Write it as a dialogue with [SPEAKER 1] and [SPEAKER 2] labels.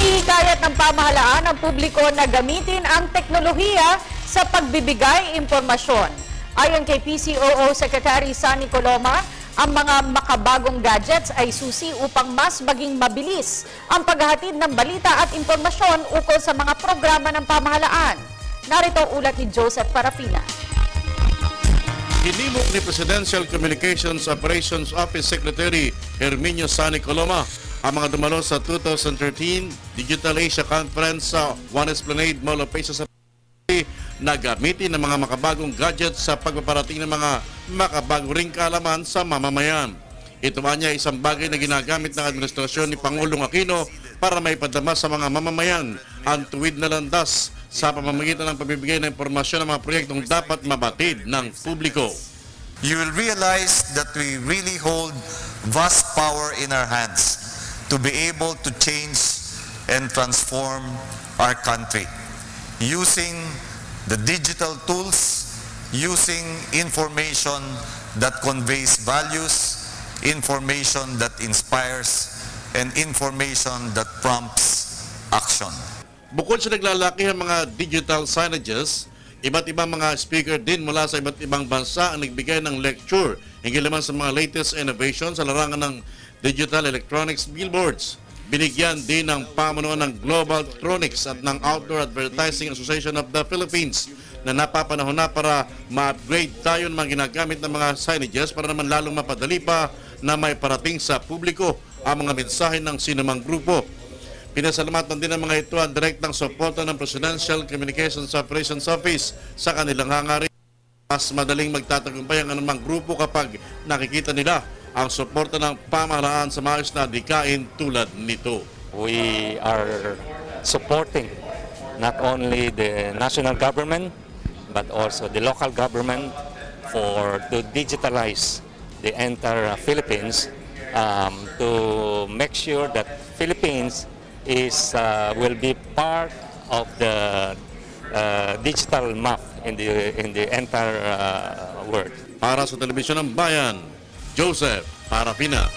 [SPEAKER 1] Hinihikayat ng pamahalaan ang publiko na gamitin ang teknolohiya sa pagbibigay impormasyon. Ayon kay PCOO Secretary Sunny Coloma, ang mga makabagong gadgets ay susi upang mas maging mabilis ang paghahatid ng balita at impormasyon ukol sa mga programa ng pamahalaan. Narito ang ulat ni Joseph Parafina.
[SPEAKER 2] Hinimok ni Presidential Communications Operations Office Secretary Herminio Sunny Coloma ang mga dumalo sa 2013 Digital Asia Conference sa One Esplanade Mall of Asia sa na gamitin ng mga makabagong gadgets sa pagpaparating ng mga makabagong ring kaalaman sa mamamayan. Ito man niya isang bagay na ginagamit ng administrasyon ni Pangulong Aquino para maipadama sa mga mamamayan ang tuwid na landas sa pamamagitan ng pamimigay ng impormasyon ng mga proyektong dapat mabatid ng publiko.
[SPEAKER 3] You will realize that we really hold vast power in our hands to be able to change and transform our country using the digital tools, using information that conveys values, information that inspires, and information that prompts action.
[SPEAKER 2] Bukod sa naglalaki ang mga digital signages, iba't ibang mga speaker din mula sa iba't ibang bansa ang nagbigay ng lecture hinggil naman sa mga latest innovations sa larangan ng digital electronics billboards. Binigyan din ng pamunuan ng Global Tronics at ng Outdoor Advertising Association of the Philippines na napapanahon na para ma-upgrade tayo ng mga ginagamit ng mga signages para naman lalong mapadali pa na may parating sa publiko ang mga mensahe ng sinumang grupo. Pinasalamatan din ng mga ito ang direktang suporta ng Presidential Communications Operations Office sa kanilang hangarin. Mas madaling magtatagumpay ang anumang grupo kapag nakikita nila ang suporta ng pamahalaan sa maayos na adhikain tulad nito.
[SPEAKER 4] We are supporting not only the national government but also the local government to digitalize the entire Philippines to make sure that Philippines will be part of the digital map in the entire world.
[SPEAKER 2] Para sa Telebisyon ng Bayan, Joseph Parafina.